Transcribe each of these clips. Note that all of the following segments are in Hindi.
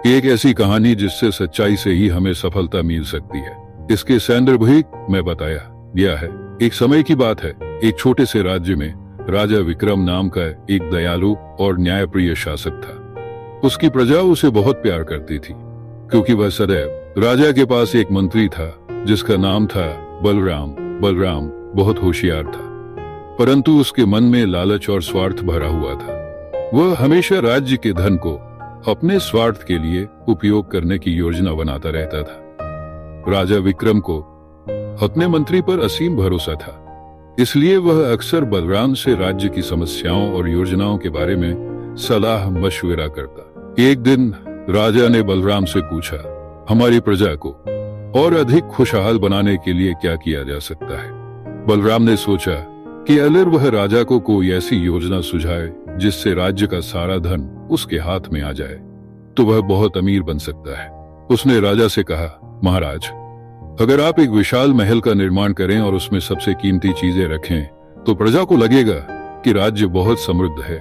कि एक ऐसी कहानी जिससे सच्चाई से ही हमें सफलता मिल सकती है। इसके संदर्भ भी मैं बताया गया है। एक समय की बात है, एक छोटे से राज्य में राजा विक्रम नाम का एक दयालु और न्यायप्रिय शासक था। उसकी प्रजा उसे बहुत प्यार करती थी, क्योंकि वह सदैव राजा के पास एक मंत्री था जिसका नाम था बलराम। बलराम बहुत होशियार था, परंतु उसके मन में लालच और स्वार्थ भरा हुआ था। वह हमेशा राज्य के धन को अपने स्वार्थ के लिए उपयोग करने की योजना बनाता रहता था। राजा विक्रम को अपने मंत्री पर असीम भरोसा था, इसलिए वह अक्सर बलराम से राज्य की समस्याओं और योजनाओं के बारे में सलाह मशविरा करता। एक दिन राजा ने बलराम से पूछा, हमारी प्रजा को और अधिक खुशहाल बनाने के लिए क्या किया जा सकता है? बलराम ने सोचा कि अगर वह राजा को कोई ऐसी योजना सुझाए जिससे राज्य का सारा धन उसके हाथ में आ जाए, तो वह बहुत अमीर बन सकता है। उसने राजा से कहा, महाराज, अगर आप एक विशाल महल का निर्माण करें और उसमें सबसे कीमती चीजें रखें, तो प्रजा को लगेगा कि राज्य बहुत समृद्ध है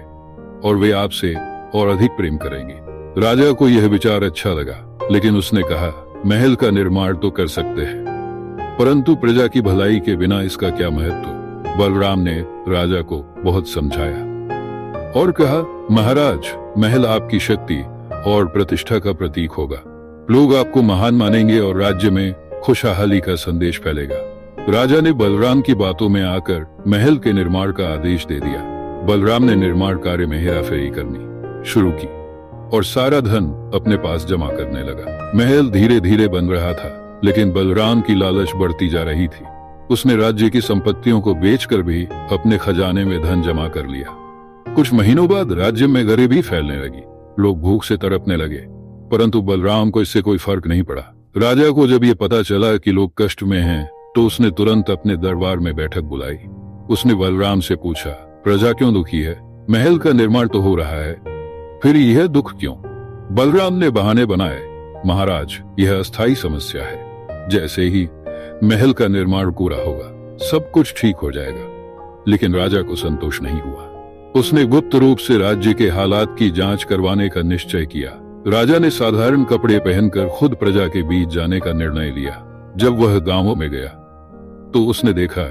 और वे आपसे और अधिक प्रेम करेंगे। राजा को यह विचार अच्छा लगा, लेकिन उसने कहा, महल का निर्माण तो कर सकते हैं, परंतु प्रजा की भलाई के बिना इसका क्या महत्व? बलराम ने राजा को बहुत समझाया और कहा, महाराज, महल आपकी शक्ति और प्रतिष्ठा का प्रतीक होगा। लोग आपको महान मानेंगे और राज्य में खुशहाली का संदेश फैलेगा। राजा ने बलराम की बातों में आकर महल के निर्माण का आदेश दे दिया। बलराम ने निर्माण कार्य में हेराफेरी करनी शुरू की और सारा धन अपने पास जमा करने लगा। महल धीरे धीरे बन रहा था, लेकिन बलराम की लालच बढ़ती जा रही थी। उसने राज्य की संपत्तियों को बेचकर भी अपने खजाने में धन जमा कर लिया। कुछ महीनों बाद राज्य में गरीबी फैलने लगी। लोग भूख से तड़पने लगे, परंतु बलराम को इससे कोई फर्क नहीं पड़ा। राजा को जब ये पता चला कि लोग कष्ट में हैं, तो उसने तुरंत अपने दरबार में बैठक बुलाई। उसने बलराम से पूछा, प्रजा क्यों दुखी है? महल का निर्माण तो हो रहा है, फिर यह दुख क्यों? बलराम ने बहाने बनाए, महाराज, यह अस्थायी समस्या है। जैसे ही महल का निर्माण पूरा होगा, सब कुछ ठीक हो जाएगा। लेकिन राजा को संतोष नहीं हुआ। उसने गुप्त रूप से राज्य के हालात की जांच करवाने का निश्चय किया। राजा ने साधारण कपड़े पहनकर खुद प्रजा के बीच जाने का निर्णय लिया। जब वह गांवों में गया, तो उसने देखा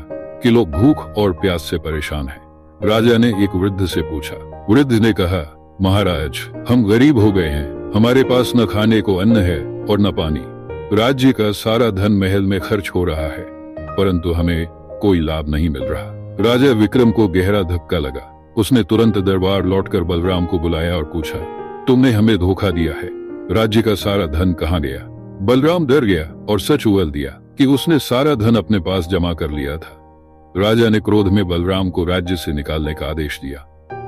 कि लोग भूख और प्यास से परेशान हैं। राजा ने एक वृद्ध से पूछा। वृद्ध ने कहा, महाराज, हम गरीब हो गए हैं, हमारे पास न खाने को अन्न है और न पानी। राज्य का सारा धन महल में खर्च हो रहा है, परंतु हमें कोई लाभ नहीं मिल रहा। राजा विक्रम को गहरा धक्का लगा। उसने तुरंत दरबार लौटकर बलराम को बुलाया और पूछा, तुमने हमें धोखा दिया है, राज्य का सारा धन कहाँ गया? बलराम डर गया और सच उगल दिया कि उसने सारा धन अपने पास जमा कर लिया था। राजा ने क्रोध में बलराम को राज्य से निकालने का आदेश दिया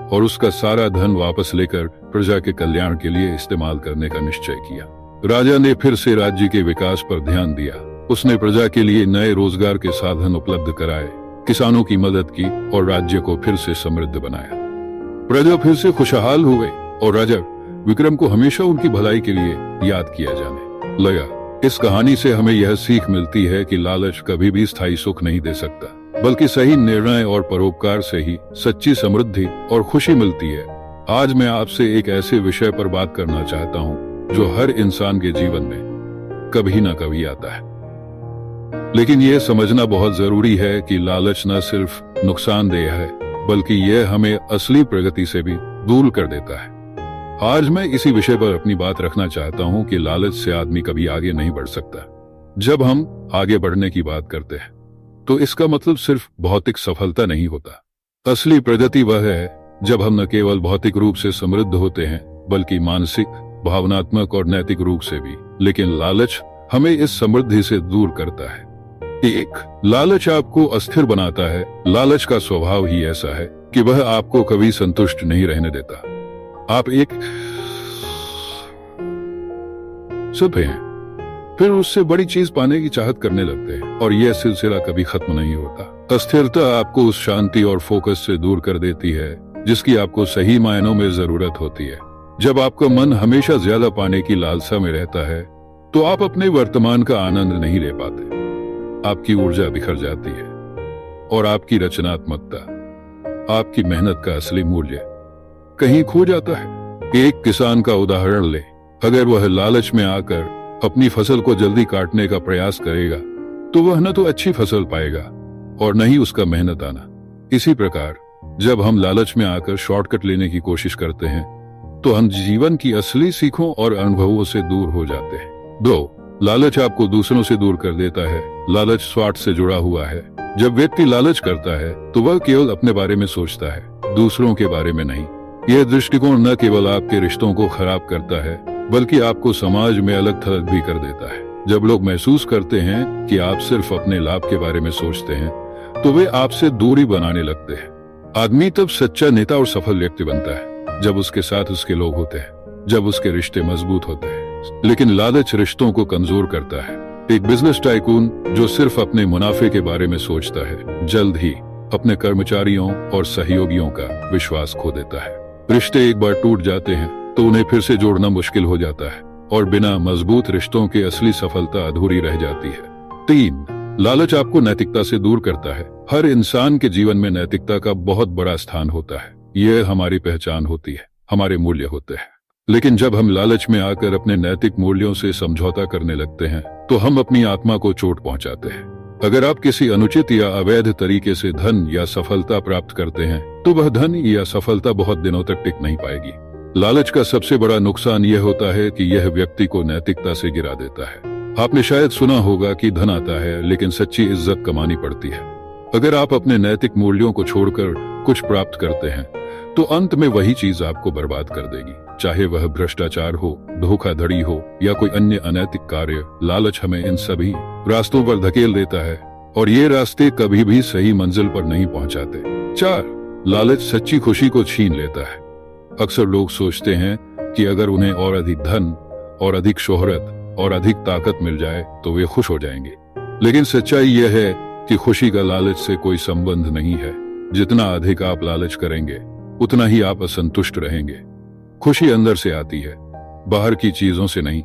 और उसका सारा धन वापस लेकर प्रजा के कल्याण के लिए इस्तेमाल करने का निश्चय किया। राजा ने फिर से राज्य के विकास पर ध्यान दिया। उसने प्रजा के लिए नए रोजगार के साधन उपलब्ध कराए, किसानों की मदद की और राज्य को फिर से समृद्ध बनाया। प्रजा फिर से खुशहाल हुए और राजा विक्रम को हमेशा उनकी भलाई के लिए याद किया जाने लगा। इस कहानी से हमें यह सीख मिलती है कि लालच कभी भी स्थायी सुख नहीं दे सकता, बल्कि सही निर्णय और परोपकार से ही सच्ची समृद्धि और खुशी मिलती है। आज मैं आपसे एक ऐसे विषय पर बात करना चाहता हूँ जो हर इंसान के जीवन में कभी न कभी आता है, लेकिन यह समझना बहुत जरूरी है कि लालच न सिर्फ नुकसानदेह है, बल्कि यह हमें असली प्रगति से भी दूर कर देता है। आज मैं इसी विषय पर अपनी बात रखना चाहता हूं कि लालच से आदमी कभी आगे नहीं बढ़ सकता। जब हम आगे बढ़ने की बात करते हैं, तो इसका मतलब सिर्फ भौतिक सफलता नहीं होता। असली प्रगति वह है जब हम न केवल भौतिक रूप से समृद्ध होते हैं, बल्कि मानसिक, भावनात्मक और नैतिक रूप से भी। लेकिन लालच हमें इस समृद्धि से दूर करता है। एक, लालच आपको अस्थिर बनाता है। लालच का स्वभाव ही ऐसा है कि वह आपको कभी संतुष्ट नहीं रहने देता। आप एक सब हैं, फिर उससे बड़ी चीज पाने की चाहत करने लगते हैं और यह सिलसिला कभी खत्म नहीं होता। अस्थिरता आपको उस शांति और फोकस से दूर कर देती है जिसकी आपको सही मायनों में जरूरत होती है। जब आपका मन हमेशा ज्यादा पाने की लालसा में रहता है, तो आप अपने वर्तमान का आनंद नहीं ले पाते। आपकी ऊर्जा बिखर जाती है और आपकी रचनात्मकता, आपकी मेहनत का असली मूल्य कहीं खो जाता है। एक किसान का उदाहरण ले। अगर वह लालच में आकर अपनी फसल को जल्दी काटने का प्रयास करेगा तो वह न तो अच्छी फसल पाएगा और न ही उसका मेहनत आना। इसी प्रकार जब हम लालच में आकर शॉर्टकट लेने की कोशिश करते हैं तो हम जीवन की असली सीखों और अनुभवों से दूर हो जाते हैं। 2. लालच आपको दूसरों से दूर कर देता है। लालच स्वार्थ से जुड़ा हुआ है। जब व्यक्ति लालच करता है तो वह केवल अपने बारे में सोचता है, दूसरों के बारे में नहीं। यह दृष्टिकोण न केवल आपके रिश्तों को खराब करता है बल्कि आपको समाज में अलग थलग भी कर देता है। जब लोग महसूस करते हैं कि आप सिर्फ अपने लाभ के बारे में सोचते हैं तो वे आपसे दूरी बनाने लगते हैं। आदमी तब सच्चा नेता और सफल व्यक्ति बनता है जब उसके साथ उसके लोग होते हैं, जब उसके रिश्ते मजबूत होते हैं। लेकिन लालच रिश्तों को कमजोर करता है। एक बिजनेस टाइकून जो सिर्फ अपने मुनाफे के बारे में सोचता है जल्द ही अपने कर्मचारियों और सहयोगियों का विश्वास खो देता है। रिश्ते एक बार टूट जाते हैं तो उन्हें फिर से जोड़ना मुश्किल हो जाता है और बिना मजबूत रिश्तों के असली सफलता अधूरी रह जाती है। 3. लालच आपको नैतिकता से दूर करता है। हर इंसान के जीवन में नैतिकता का बहुत बड़ा स्थान होता है। यह हमारी पहचान होती है, हमारे मूल्य होते हैं। लेकिन जब हम लालच में आकर अपने नैतिक मूल्यों से समझौता करने लगते हैं तो हम अपनी आत्मा को चोट पहुंचाते हैं। अगर आप किसी अनुचित या अवैध तरीके से धन या सफलता प्राप्त करते हैं तो वह धन या सफलता बहुत दिनों तक टिक नहीं पाएगी। लालच का सबसे बड़ा नुकसान यह होता है कि यह व्यक्ति को नैतिकता से गिरा देता है। आपने शायद सुना होगा कि धन आता है लेकिन सच्ची इज्जत कमानी पड़ती है। अगर आप अपने नैतिक मूल्यों को छोड़कर कुछ प्राप्त करते हैं तो अंत में वही चीज आपको बर्बाद कर देगी, चाहे वह भ्रष्टाचार हो, धोखाधड़ी हो या कोई अन्य अनैतिक कार्य। लालच हमें इन सभी रास्तों पर धकेल देता है और ये रास्ते कभी भी सही मंजिल पर नहीं पहुंचाते। 4. लालच सच्ची खुशी को छीन लेता है। अक्सर लोग सोचते हैं कि अगर उन्हें और अधिक धन और अधिक शोहरत और अधिक ताकत मिल जाए तो वे खुश हो जाएंगे। लेकिन सच्चाई यह है कि खुशी का लालच से कोई संबंध नहीं है। जितना अधिक आप लालच करेंगे उतना ही आप असंतुष्ट रहेंगे। खुशी अंदर से आती है, बाहर की चीजों से नहीं।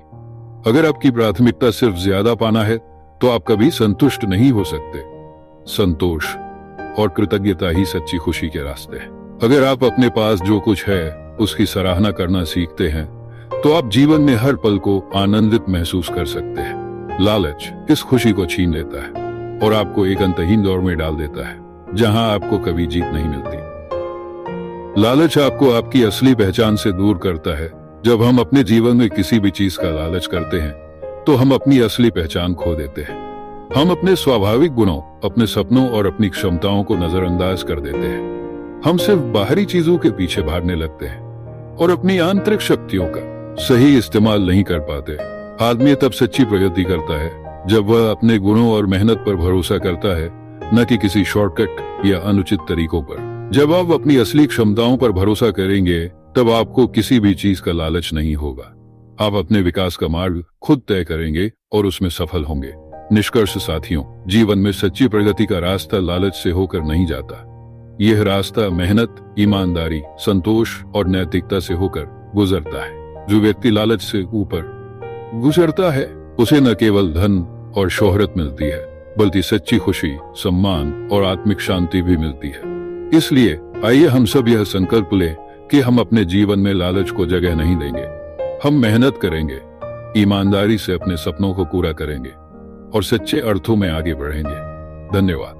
अगर आपकी प्राथमिकता सिर्फ ज्यादा पाना है तो आप कभी संतुष्ट नहीं हो सकते। संतोष और कृतज्ञता ही सच्ची खुशी के रास्ते हैं। अगर आप अपने पास जो कुछ है उसकी सराहना करना सीखते हैं तो आप जीवन में हर पल को आनंदित महसूस कर सकते हैं। लालच इस खुशी को छीन लेता है और आपको एक अंतहीन दौर में डाल देता है जहां आपको कभी जीत नहीं मिलती। लालच आपको आपकी असली पहचान से दूर करता है। जब हम अपने जीवन में किसी भी चीज का लालच करते हैं तो हम अपनी असली पहचान खो देते हैं। हम अपने स्वाभाविक गुणों, अपने सपनों और अपनी क्षमताओं को नजरअंदाज कर देते हैं। हम सिर्फ बाहरी चीजों के पीछे भागने लगते हैं और अपनी आंतरिक शक्तियों का सही इस्तेमाल नहीं कर पाते। आदमी तब सच्ची प्रगति करता है जब वह अपने गुणों और मेहनत पर भरोसा करता है, न कि किसी शॉर्टकट या अनुचित तरीकों पर। जब आप अपनी असली क्षमताओं पर भरोसा करेंगे तब आपको किसी भी चीज का लालच नहीं होगा। आप अपने विकास का मार्ग खुद तय करेंगे और उसमें सफल होंगे। निष्कर्ष साथियों, जीवन में सच्ची प्रगति का रास्ता लालच से होकर नहीं जाता। यह रास्ता मेहनत, ईमानदारी, संतोष और नैतिकता से होकर गुजरता है। जो व्यक्ति लालच से ऊपर गुजरता है उसे न केवल धन और शोहरत मिलती है बल्कि सच्ची खुशी, सम्मान और आत्मिक शांति भी मिलती है। इसलिए आइए हम सब यह संकल्प लें कि हम अपने जीवन में लालच को जगह नहीं देंगे। हम मेहनत करेंगे, ईमानदारी से अपने सपनों को पूरा करेंगे और सच्चे अर्थों में आगे बढ़ेंगे। धन्यवाद।